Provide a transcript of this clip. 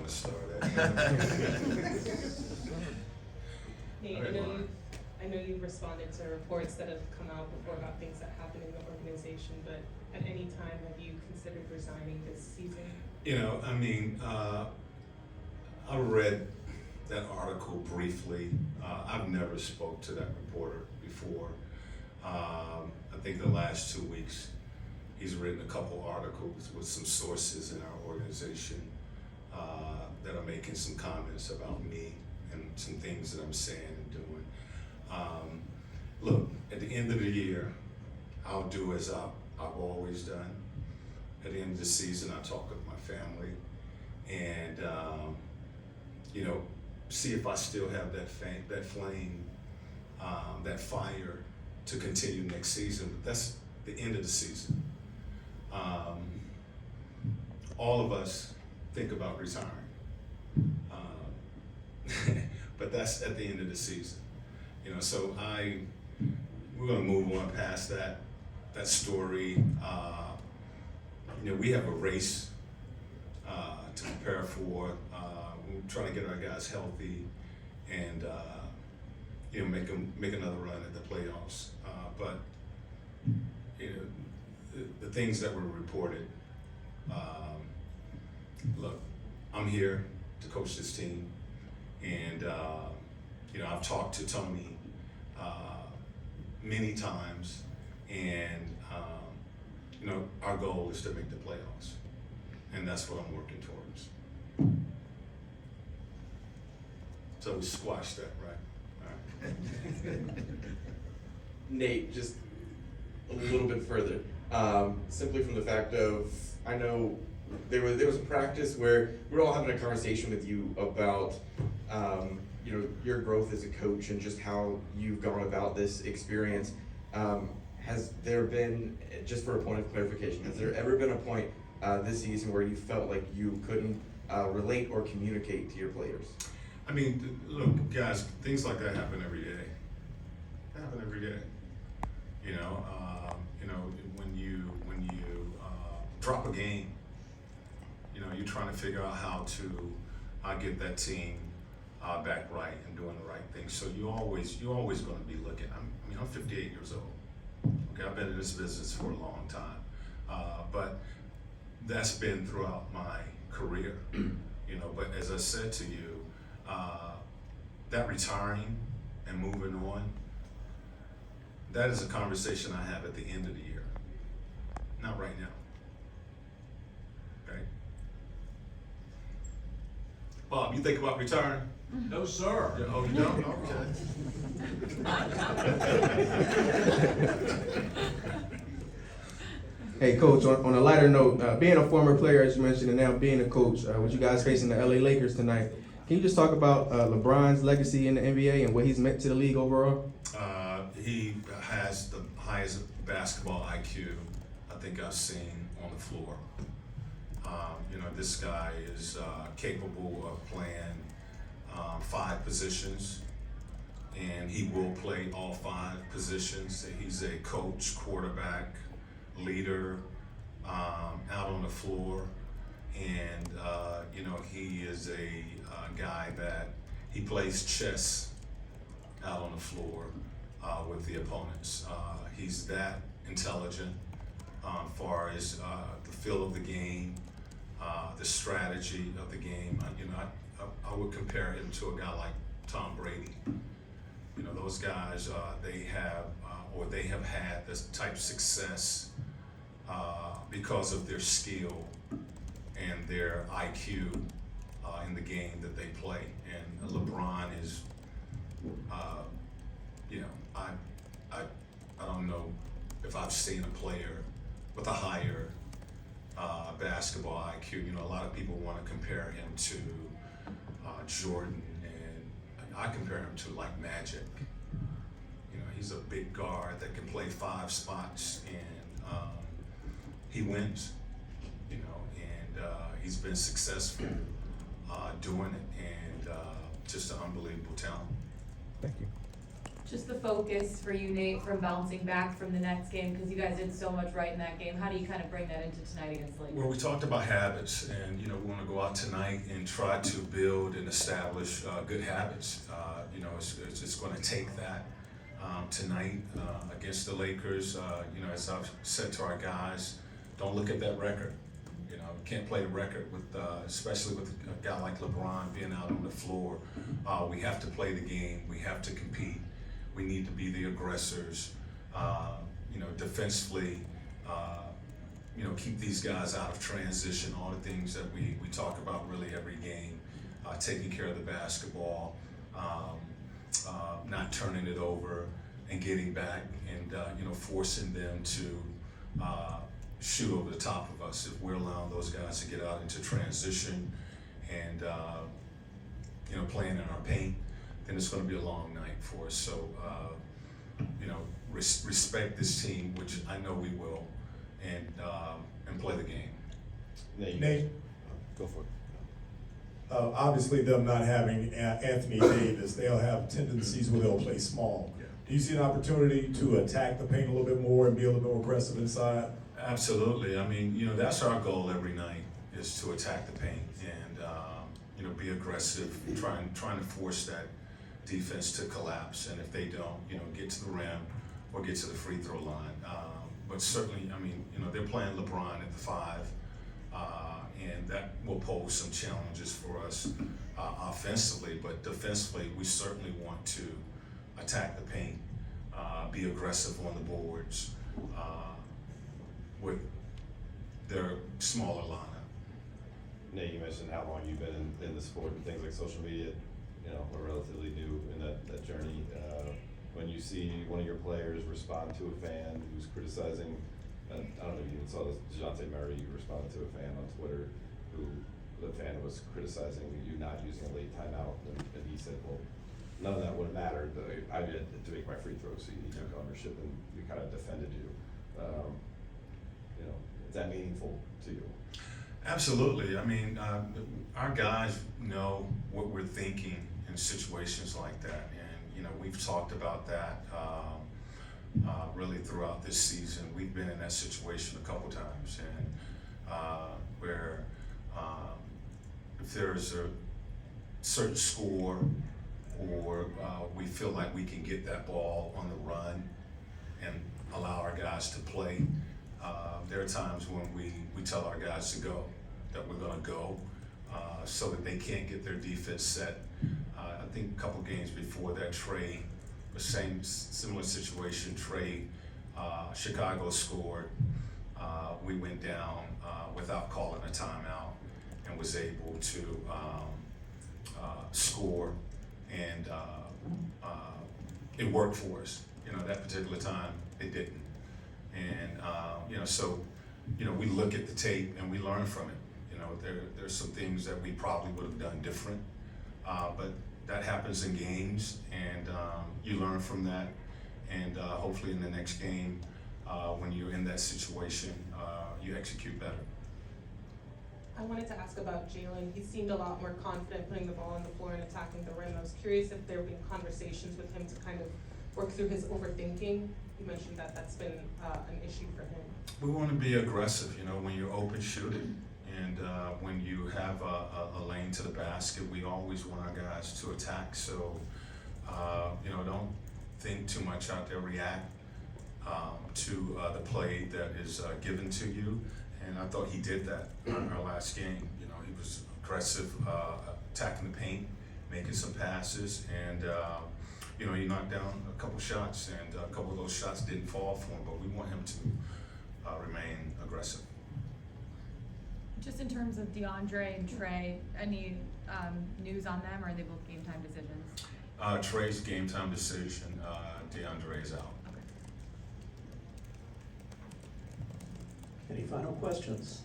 want to start at. Nate, I know you've responded to reports that have come out before about things that happen in the organization, but at any time have you considered resigning this season? You know, I mean, I read that article briefly. I've never spoke to that reporter before. I think the last 2 weeks, he's written a couple articles with some sources in our organization that are making some comments about me and some things that I'm saying and doing. Look, at the end of the year, I'll do as I've always done. At the end of the season, I talk with my family and, you know, see if I still have that flame, that fire to continue next season. But that's the end of the season. All of us think about retiring, but that's at the end of the season. You know, so we're gonna move on past that story. You know, we have a race to prepare for. We're trying to get our guys healthy and you know, make another run at the playoffs. But you know, the things that were reported. Look, I'm here to coach this team, and you know, I've talked to Tony many times, and you know, our goal is to make the playoffs, and that's what I'm working towards. So we squashed that, right? All right. Nate, just a little bit further, simply from the fact of, I know there was a practice where we're all having a conversation with you about, you know, your growth as a coach and just how you've gone about this experience. Has there been, just for a point of clarification, has there ever been a point this season where you felt like you couldn't relate or communicate to your players? I mean, look, guys, things like that happen every day. They happen every day. You know, when you drop a game, you know, you're trying to figure out how to get that team back right and doing the right thing. So you're always going to be looking. I'm 58 years old. Okay, I've been in this business for a long time, but that's been throughout my career. You know, but as I said to you, that retiring and moving on, that is a conversation I have at the end of the year, not right now. Okay? Bob, you think about retiring? No, sir. Yeah, oh, you don't? Okay. Hey, Coach, on a lighter note, being a former player, as you mentioned, and now being a coach, with you guys facing the LA Lakers tonight, can you just talk about LeBron's legacy in the NBA and what he's meant to the league overall? He has the highest basketball IQ I think I've seen on the floor. You know, this guy is capable of playing 5 positions, and he will play all 5 positions. He's a coach, quarterback, leader, out on the floor, and you know, he is a guy that he plays chess out on the floor with the opponents. He's that intelligent far as the feel of the game, the strategy of the game. You know, I would compare him to a guy like Tom Brady. You know, those guys, they have had this type of success because of their skill and their IQ in the game that they play. And LeBron is, you know, I don't know if I've seen a player with a higher basketball IQ. You know, a lot of people want to compare him to Jordan, and I compare him to like Magic. You know, he's a big guard that can play 5 spots, and he wins. You know, and he's been successful doing it, and just an unbelievable talent. Thank you. Just the focus for you, Nate, from bouncing back from the Nets game, because you guys did so much right in that game. How do you kind of bring that into tonight against the Lakers? Well, we talked about habits, and we want to go out tonight and try to build and establish good habits. It's going to take that tonight against the Lakers. As I've said to our guys, don't look at that record. You can't play the record with, especially with a guy like LeBron being out on the floor. We have to play the game. We have to compete. We need to be the aggressors. Defensively. Keep these guys out of transition, all the things that we talk about really every game, taking care of the basketball, not turning it over and getting back and, forcing them to shoot over the top of us. If we're allowing those guys to get out into transition and, playing in our paint, then it's going to be a long night for us. So, respect this team, which I know we will, and play the game. Nate, Go for it. obviously them not having Anthony Davis, they'll have tendencies where they'll play small. Yeah. Do you see an opportunity to attack the paint a little bit more and be a little bit more aggressive inside? Absolutely. I mean, that's our goal every night, is to attack the paint and, be aggressive, trying to force that defense to collapse. And if they don't, get to the rim or get to the free throw line. But certainly, they're playing LeBron at the 5, and that will pose some challenges for us offensively. But defensively, we certainly want to attack the paint, be aggressive on the boards with their smaller lineup. Nate, you mentioned how long you've been in the sport and things like social media, are relatively new in that journey. When you see one of your players respond to a fan who's criticizing, I don't know if you even saw this, DeJounte Murray responded to a fan on Twitter who the fan was criticizing you not using a late timeout, and he said, well, none of that would have mattered. I had to make my free throws, so you took ownership and we kind of defended you. Is that meaningful to you? Absolutely. Our guys know what we're thinking in situations like that, and we've talked about that really throughout this season. We've been in that situation a couple times, and where if there's a certain score or we feel like we can get that ball on the run and allow our guys to play. There are times when we tell our guys to go, that we're going to go, so that they can't get their defense set. I think a couple games before that, Trey, the similar situation, Trey, Chicago scored. We went down without calling a timeout and was able to score, and it worked for us. That particular time, it didn't. And, we look at the tape and we learn from it. There's some things that we probably would have done different, but that happens in games, and you learn from that. And hopefully in the next game, when you're in that situation, you execute better. I wanted to ask about Jalen. He seemed a lot more confident putting the ball on the floor and attacking the rim. I was curious if there have been conversations with him to kind of work through his overthinking. You mentioned that that's been an issue for him. We want to be aggressive, when you're open, shoot it. And when you have a lane to the basket, we always want our guys to attack. So, don't think too much out there, react to the play that is given to you. And I thought he did that in our last game. He was aggressive, attacking the paint, making some passes, and he knocked down a couple shots, and a couple of those shots didn't fall for him, but we want him to remain aggressive. Just in terms of DeAndre and Trey, any news on them, or are they both game time decisions? Trey's game time decision, DeAndre's out. Okay. Any final questions?